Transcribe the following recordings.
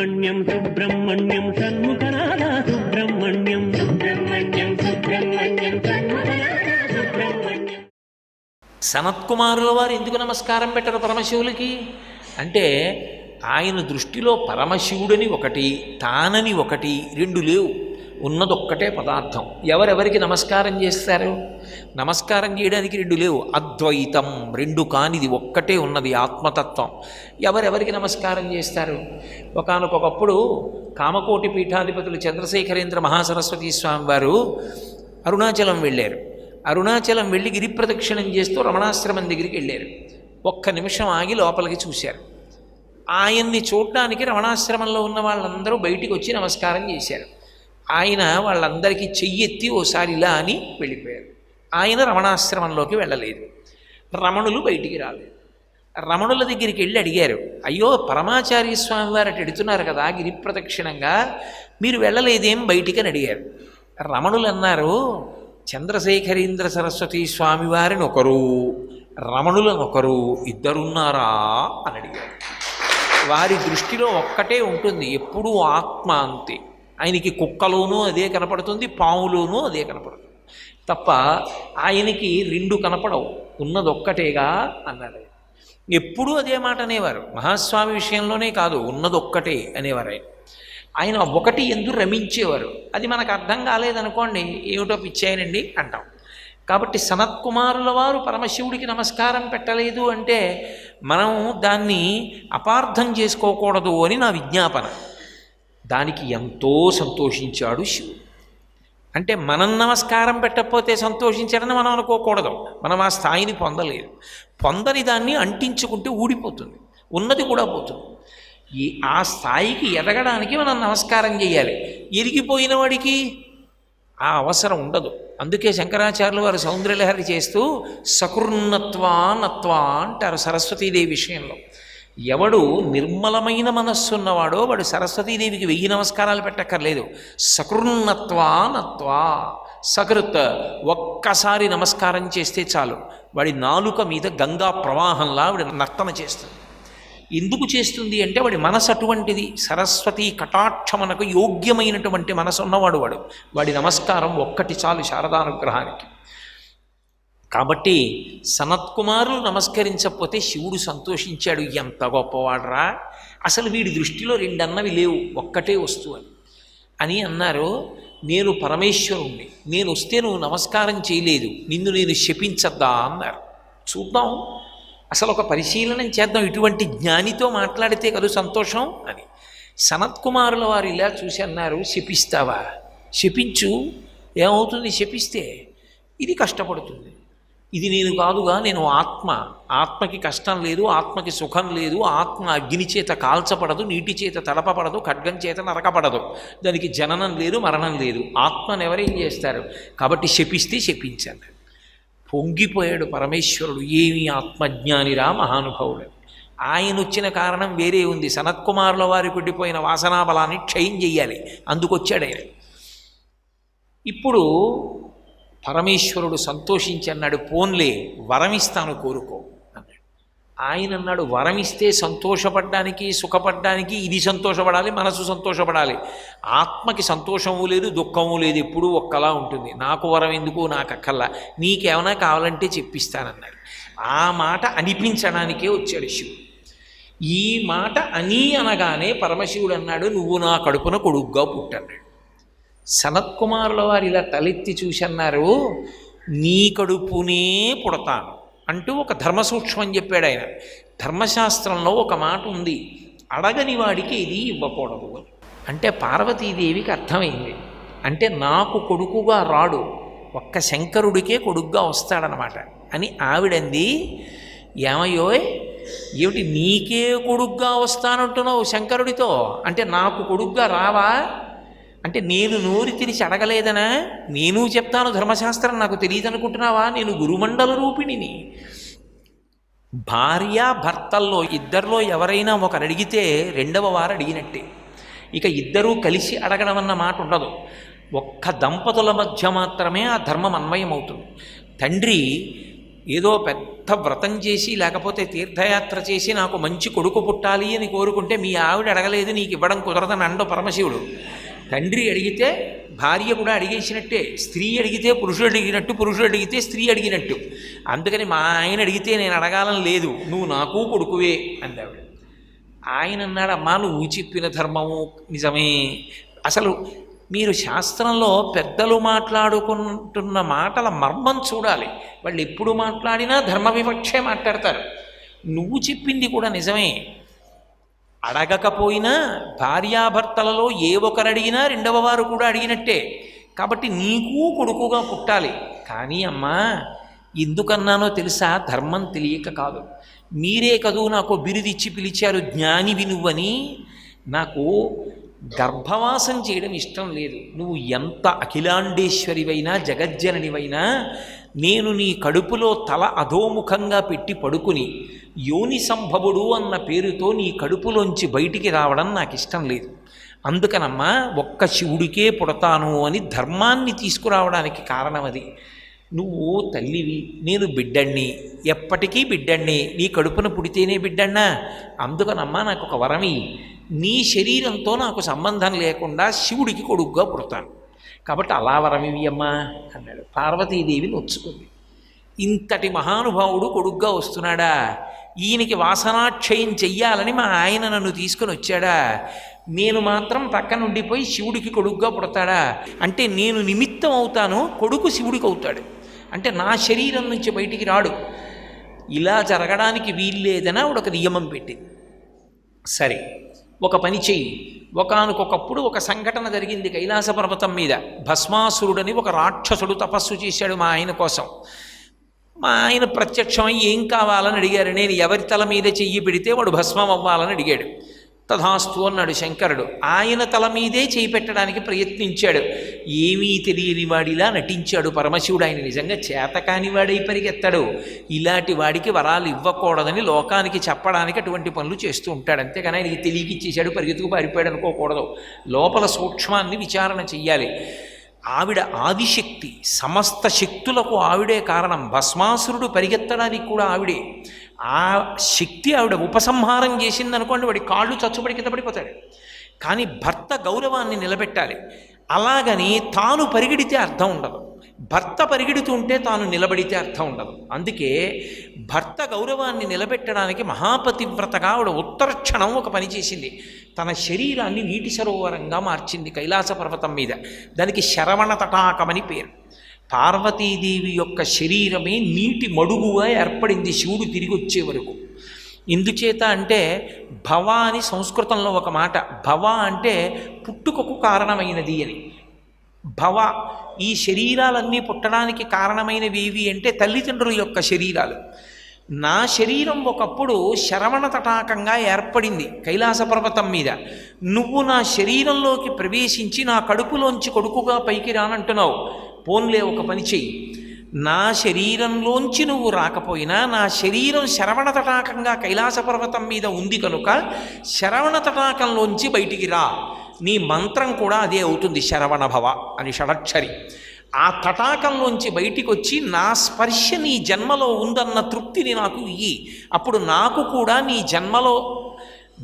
సుబ్రహ్మణ్యం సుబ్రహ్మణ్యం షణ్ముఖనాథ సుబ్రహ్మణ్యం సుబ్రహ్మణ్యం సుబ్రహ్మణ్యం షణ్ముఖనాథ సుబ్రహ్మణ్యం. సనత్కుమారుల వారు ఎందుకు నమస్కారం పెట్టరు పరమశివులకి అంటే ఆయన దృష్టిలో పరమశివుడని ఒకటి, తానని ఒకటి, రెండు లేవు. ఉన్నదొక్కటే పదార్థం. ఎవరెవరికి నమస్కారం చేస్తారు? నమస్కారం చేయడానికి రెండు లేవు. అద్వైతం, రెండు కానిది ఒక్కటే ఉన్నది ఆత్మతత్వం. ఎవరెవరికి నమస్కారం చేస్తారు? ఒకానొకప్పుడు కామకోటి పీఠాధిపతులు చంద్రశేఖరేంద్ర మహాసరస్వతి స్వామి వారు అరుణాచలం వెళ్ళారు. అరుణాచలం వెళ్ళి గిరి ప్రదక్షిణం చేస్తూ రమణాశ్రమం దగ్గరికి వెళ్ళారు. ఒక్క నిమిషం ఆగి లోపలికి చూశారు. ఆయన్ని చూడడానికి రమణాశ్రమంలో ఉన్న వాళ్ళందరూ బయటికి వచ్చి నమస్కారం చేశారు. ఆయన వాళ్ళందరికీ చెయ్యెత్తి ఓసారి ఇలా అని వెళ్ళిపోయారు. ఆయన రమణాశ్రమంలోకి వెళ్ళలేదు. రమణులు బయటికి రాలేదు. రమణుల దగ్గరికి వెళ్ళి అడిగారు, అయ్యో పరమాచార్య స్వామి వారు అటు ఎడుతున్నారు కదా గిరి ప్రదక్షిణంగా, మీరు వెళ్ళలేదేం బయటికి అని అడిగారు. రమణులు అన్నారు, చంద్రశేఖరేంద్ర సరస్వతి స్వామి వారిని ఒకరు, రమణులను ఒకరు, ఇద్దరున్నారా అని అడిగారు. వారి దృష్టిలో ఒక్కటే ఉంటుంది, ఎప్పుడూ ఆత్మ అంతే. ఆయనకి కుక్కలోనూ అదే కనపడుతుంది, పాములోనూ అదే కనపడుతుంది తప్ప ఆయనకి రెండు కనపడవు, ఉన్నదొక్కటేగా అన్నారు. ఎప్పుడూ అదే మాట అనేవారు. మహాస్వామి విషయంలోనే కాదు, ఉన్నదొక్కటే అనేవారు. ఆయన ఒకటి ఎందుకు రమించేవారు. అది మనకు అర్థం కాలేదనుకోండి, ఏమిటో పిచ్చాయనండి అంటాం. కాబట్టి సనత్కుమారుల వారు పరమశివుడికి నమస్కారం పెట్టలేదు అంటే మనం దాన్ని అపార్థం చేసుకోకూడదు అని నా విజ్ఞాపన. దానికి ఎంతో సంతోషించాడు శివుడు. అంటే మనం నమస్కారం పెట్టకపోతే సంతోషించాడని మనం అనుకోకూడదు. మనం ఆ స్థాయిని పొందలేదు. పొందని దాన్ని అంటించుకుంటే ఊడిపోతుంది, ఉన్నది కూడా పోతుంది. ఆ స్థాయికి ఎదగడానికి మనం నమస్కారం చేయాలి. ఎరిగిపోయిన వాడికి ఆ అవసరం ఉండదు. అందుకే శంకరాచార్యులు వారు సౌందర్యలహరి చేస్తూ సకృన్నత్వా నత్వా అంటారు సరస్వతీదేవి విషయంలో. ఎవడు నిర్మలమైన మనస్సున్నవాడో వాడు సరస్వతీదేవికి 1000 నమస్కారాలు పెట్టక్కర్లేదు. సకృన్నత్వా నత్వా, సకృత్ ఒక్కసారి నమస్కారం చేస్తే చాలు, వాడి నాలుక మీద గంగా ప్రవాహంలా వాడి నర్తన చేస్తుంది. ఎందుకు చేస్తుంది అంటే వాడి మనసు అటువంటిది. సరస్వతీ కటాక్షమనకు యోగ్యమైనటువంటి మనసు ఉన్నవాడు వాడు. వాడి నమస్కారం ఒక్కటి చాలు శారదానుగ్రహానికి. కాబట్టి సనత్కుమారులు నమస్కరించకపోతే శివుడు సంతోషించాడు. ఎంత గొప్పవాడరా, అసలు వీడి దృష్టిలో రెండన్నవి లేవు, ఒక్కటే వస్తువు అని అన్నారు. నేను పరమేశ్వరుణ్ణి, నేను వస్తే నువ్వు నమస్కారం చేయలేదు, నిన్ను నేను శపించద్దా అన్నారు. చూద్దాం, అసలు ఒక పరిశీలన చేద్దాం, ఇటువంటి జ్ఞానితో మాట్లాడితే కదా సంతోషం అని. సనత్కుమారుల వారు ఇలా చూసి అన్నారు, శపిస్తావా? శపించు, ఏమవుతుంది శపిస్తే? ఇది కష్టపడుతుంది, ఇది నేను కాదుగా, నేను ఆత్మ. ఆత్మకి కష్టం లేదు, ఆత్మకి సుఖం లేదు. ఆత్మ అగ్ని చేత కాల్చపడదు, నీటి చేత తడపబడదు, ఖడ్గం చేత నరకపడదు. దానికి జననం లేదు, మరణం లేదు. ఆత్మను ఎవరేం చేస్తారు? కాబట్టి శపిస్తే శపించండి. పొంగిపోయాడు పరమేశ్వరుడు. ఏమి ఆత్మజ్ఞానిరా మహానుభావుడు. ఆయన వచ్చిన కారణం వేరే ఉంది. సనత్కుమారుల వారికి ఉండిపోయిన వాసనాబలాన్ని క్షయం చెయ్యాలి, అందుకొచ్చాడు ఆయన. ఇప్పుడు పరమేశ్వరుడు సంతోషించి అన్నాడు, పోన్లే వరమిస్తాను కోరుకో అన్నాడు. ఆయన అన్నాడు, వరమిస్తే సంతోషపడ్డానికి సుఖపడ్డానికి ఇది సంతోషపడాలి, మనసు సంతోషపడాలి. ఆత్మకి సంతోషము లేదు, దుఃఖము లేదు, ఎప్పుడూ ఒక్కలా ఉంటుంది. నాకు వరం ఎందుకు, నాకు అక్కల్లా, నీకేమైనా కావాలంటే చెప్పిస్తానన్నాడు. ఆ మాట అనిపించడానికే వచ్చాడు శివుడు. ఈ మాట అని అనగానే పరమశివుడు అన్నాడు, నువ్వు నా కడుపున కొడుగ్గా పుట్టన్నాడు. సనత్కుమారుల వారు ఇలా తలెత్తి చూసి అన్నారు, నీ కడుపునే పుడతాను అంటూ ఒక ధర్మసూక్ష్మం చెప్పాడు ఆయన. ధర్మశాస్త్రంలో ఒక మాట ఉంది, అడగని వాడికి ఇది ఇవ్వకూడదు అని. అంటే పార్వతీదేవికి అర్థమైంది, అంటే నాకు కొడుకుగా రాడు, ఒక్క శంకరుడికే కొడుకుగా వస్తాడనమాట అని ఆవిడంది. ఏమయ్యోయ్, ఏమిటి నీకే కొడుకుగా వస్తానంటున్నావు శంకరుడితో, అంటే నాకు కొడుకుగా రావా? అంటే నేను నోరు తెరిచి అడగలేదనా? నేను చెప్తాను ధర్మశాస్త్రం, నాకు తెలియదు అనుకుంటున్నావా? నేను గురుమండల రూపిణిని. భార్య భర్తల్లో ఇద్దరిలో ఎవరైనా ఒకరు అడిగితే రెండవ వారు అడిగినట్టే. ఇక ఇద్దరూ కలిసి అడగడం అన్న మాట ఉండదు. ఒక్క దంపతుల మధ్య మాత్రమే ఆ ధర్మం అన్వయం అవుతుంది. తండ్రి ఏదో పెద్ద వ్రతం చేసి లేకపోతే తీర్థయాత్ర చేసి నాకు మంచి కొడుకు పుట్టాలి అని కోరుకుంటే మీ ఆవిడ అడగలేదు నీకు ఇవ్వడం కుదరదని అండో పరమశివుడు. తండ్రి అడిగితే భార్య కూడా అడిగేసినట్టే, స్త్రీ అడిగితే పురుషుడు అడిగినట్టు, పురుషుడు అడిగితే స్త్రీ అడిగినట్టు. అందుకని మా ఆయన అడిగితే నేను అడగాలని లేదు, నువ్వు నాకు కొడుకువే అంది ఆవిడ. ఆయన అన్నాడు, అమ్మా నువ్వు చెప్పిన ధర్మము నిజమే. అసలు మీరు శాస్త్రంలో పెద్దలు మాట్లాడుకుంటున్న మాటల మర్మం చూడాలి. వాళ్ళు ఎప్పుడు మాట్లాడినా ధర్మ వివక్షే మాట్లాడతారు. నువ్వు చెప్పింది కూడా నిజమే. అడగకపోయినా భార్యాభర్తలలో ఏ ఒకరు అడిగినా రెండవ వారు కూడా అడిగినట్టే. కాబట్టి నీకు కొడుకుగా పుట్టాలి. కానీ అమ్మా ఎందుకన్నానో తెలుసా? ధర్మం తెలియక కాదు. మీరే కదూ నాకు బిరుదిచ్చి పిలిచారు జ్ఞానివి నువ్వని. నాకు గర్భవాసం చేయడం ఇష్టం లేదు. నువ్వు ఎంత అఖిలాండేశ్వరివైనా జగజ్జననివైనా నేను నీ కడుపులో తల అధోముఖంగా పెట్టి పడుకుని యోని సంభవుడు అన్న పేరుతో నీ కడుపులోంచి బయటికి రావడం నాకు ఇష్టం లేదు. అందుకనమ్మా ఒక్క శివుడికే పుడతాను అని ధర్మాన్ని తీసుకురావడానికి కారణం అది. నువ్వు తల్లివి, నేను బిడ్డణ్ణి, ఎప్పటికీ బిడ్డణ్ణి. నీ కడుపున పుడితేనే బిడ్డన్నా. అందుకనమ్మా నాకు ఒక వరమి, నీ శరీరంతో నాకు సంబంధం లేకుండా శివుడికి కొడుకుగా పుడతాను. కాబట్టి అలా వరమివి అమ్మా అన్నాడు. పార్వతీదేవి నొచ్చుకుంది. ఇంతటి మహానుభావుడు కొడుగ్గా వస్తున్నాడా? ఈయనకి వాసనాక్షయం చెయ్యాలని మా ఆయన నన్ను తీసుకుని వచ్చాడా? నేను మాత్రం పక్కనుండిపోయి శివుడికి కొడుగ్గా పుడతాడా? అంటే నేను నిమిత్తం అవుతాను, కొడుకు శివుడికి అవుతాడు. అంటే నా శరీరం నుంచి బయటికి రాడు. ఇలా జరగడానికి వీల్లేదని ఆవిడ ఒక నియమం పెట్టింది. సరే ఒక పని చెయ్యి. ఒకానొకప్పుడు ఒక సంఘటన జరిగింది కైలాస పర్వతం మీద. భస్మాసురుడని ఒక రాక్షసుడు తపస్సు చేశాడు మా ఆయన కోసం. మా ఆయన ప్రత్యక్షమై ఏం కావాలని అడిగారు. నేను ఎవరి తల మీద చెయ్యి పెడితే వాడు భస్మం అవ్వాలని అడిగాడు. తథాస్తు అన్నాడు శంకరుడు. ఆయన తల మీదే చేయి పెట్టడానికి ప్రయత్నించాడు. ఏమీ తెలియని వాడిలా నటించాడు పరమశివుడు. ఆయన నిజంగా చేతకాని వాడై పరిగెత్తాడు. ఇలాంటి వాడికి వరాలు ఇవ్వకూడదని లోకానికి చెప్పడానికి అటువంటి పనులు చేస్తూ ఉంటాడు. అంతేగాని ఆయనకి తెలియకిచ్చేశాడు పరిగెత్తుకు పారిపోయాడు అనుకోకూడదు. లోపల సూక్ష్మాన్ని విచారణ చెయ్యాలి. ఆవిడ ఆదిశక్తి, సమస్త శక్తులకు ఆవిడే కారణం. భస్మాసురుడు పరిగెత్తడానికి కూడా ఆవిడే. ఆ శక్తి ఆవిడ ఉపసంహారం చేసిందనుకోండి, వాడి కాళ్ళు చచ్చుబడి కింద పడిపోతాడు. కానీ భర్త గౌరవాన్ని నిలబెట్టాలి. అలాగని తాను పరిగెడితే అర్థం ఉండదు. భర్త పరిగెడుతుంటే తాను నిలబడితే అర్థం ఉండదు. అందుకే భర్త గౌరవాన్ని నిలబెట్టడానికి మహాపతివ్రతగా ఆవిడ ఉత్తరక్షణం ఒక పని చేసింది. తన శరీరాన్ని నీటి సరోవరంగా మార్చింది కైలాస పర్వతం మీద. దానికి శరవణ తటాకమని పేరు. పార్వతీదేవి యొక్క శరీరమే నీటి మడుగుగా ఏర్పడింది శివుడు తిరిగి వచ్చే వరకు. ఎందుచేత అంటే భవ అని సంస్కృతంలో ఒక మాట. భవ అంటే పుట్టుకకు కారణమైనది అని. భవ ఈ శరీరాలన్నీ పుట్టడానికి కారణమైనవి ఏవి అంటే తల్లిదండ్రుల యొక్క శరీరాలు. నా శరీరం ఒకప్పుడు శరవణ తటాకంగా ఏర్పడింది కైలాస పర్వతం మీద. నువ్వు నా శరీరంలోకి ప్రవేశించి నా కడుపులోంచి కొడుకుగా పైకి రానంటున్నావు. పోన్లే ఒక పని చెయ్యి, నా శరీరంలోంచి నువ్వు రాకపోయినా నా శరీరం శరవణ తటాకంగా కైలాస పర్వతం మీద ఉంది కనుక శరవణ తటాకంలోంచి బయటికి రా. నీ మంత్రం కూడా అదే అవుతుంది, శరవణ భవ అని షడక్షరి. ఆ తటాకంలోంచి బయటికి వచ్చి నా స్పర్శ నీ జన్మలో ఉందన్న తృప్తిని నాకు ఇయ్యి. అప్పుడు నాకు కూడా నీ జన్మలో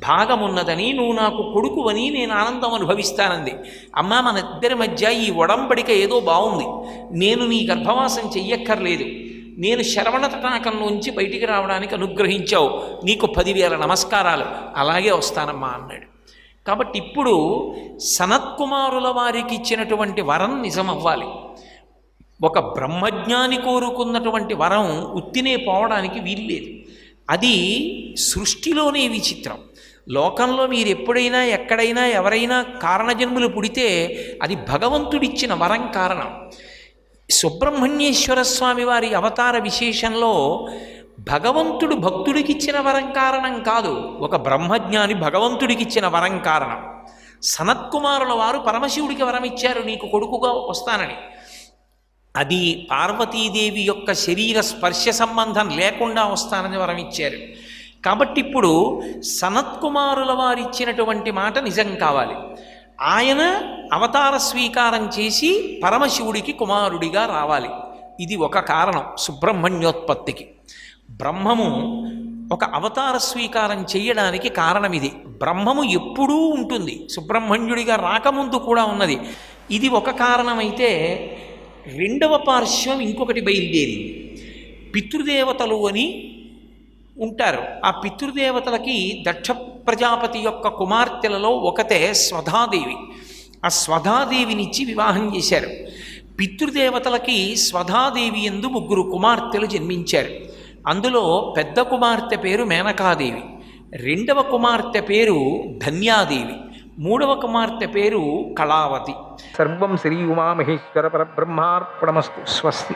భాగమున్నదని, నువ్వు నాకు కొడుకువని నేను ఆనందం అనుభవిస్తానంది. అమ్మా మన ఇద్దరి మధ్య ఈ ఒడంబడిక ఏదో బాగుంది. నేను నీ గర్భవాసం చెయ్యక్కర్లేదు. నేను శరవణ తటాకంలోంచి బయటికి రావడానికి అనుగ్రహించావు. నీకు 10,000 నమస్కారాలు. అలాగే వస్తానమ్మా అన్నాడు. కాబట్టి ఇప్పుడు సనత్కుమారుల వారికి ఇచ్చినటువంటి వరం నిజం అవ్వాలి. ఒక బ్రహ్మజ్ఞాని కోరుకున్నటువంటి వరం ఉత్తినే పోవడానికి వీల్లేదు. అది సృష్టిలోనే విచిత్రం. లోకంలో మీరు ఎప్పుడైనా ఎక్కడైనా ఎవరైనా కారణజన్ములు పుడితే అది భగవంతుడిచ్చిన వరం కారణం. సుబ్రహ్మణ్యేశ్వర స్వామి వారి అవతార విశేషంలో భగవంతుడు భక్తుడికిచ్చిన వరం కారణం కాదు, ఒక బ్రహ్మజ్ఞాని భగవంతుడికిచ్చిన వరం కారణం. సనత్కుమారుల వారు పరమశివుడికి వరం ఇచ్చారు, నీకు కొడుకుగా వస్తానని. అది పార్వతీదేవి యొక్క శరీర స్పర్శ సంబంధం లేకుండా వస్తానని వరం ఇచ్చారు. కాబట్టి ఇప్పుడు సనత్కుమారుల వారు ఇచ్చినటువంటి మాట నిజం కావాలి. ఆయన అవతార స్వీకారం చేసి పరమశివుడికి కుమారుడిగా రావాలి. ఇది ఒక కారణం సుబ్రహ్మణ్యోత్పత్తికి. బ్రహ్మము ఒక అవతార స్వీకారం చేయడానికి కారణం ఇది. బ్రహ్మము ఎప్పుడూ ఉంటుంది, సుబ్రహ్మణ్యుడిగా రాకముందు కూడా ఉన్నది. ఇది ఒక కారణమైతే రెండవ పార్శ్వం ఇంకొకటి బయలుదేరింది. పితృదేవతలు అని ఉంటారు. ఆ పితృదేవతలకి దక్ష ప్రజాపతి యొక్క కుమార్తెలలో ఒకతే స్వధాదేవి. ఆ స్వధాదేవినిచ్చి వివాహం చేశారు. పితృదేవతలకి స్వధాదేవి యందు 3 కుమార్తెలు జన్మించారు. అందులో పెద్ద కుమార్తె పేరు మేనకాదేవి, రెండవ కుమార్తె పేరు ధన్యాదేవి, మూడవ కుమార్తె పేరు కళావతి. సర్వం శ్రీ ఉమామహేశ్వర పరబ్రహ్మార్పణమస్తు. స్వస్తి.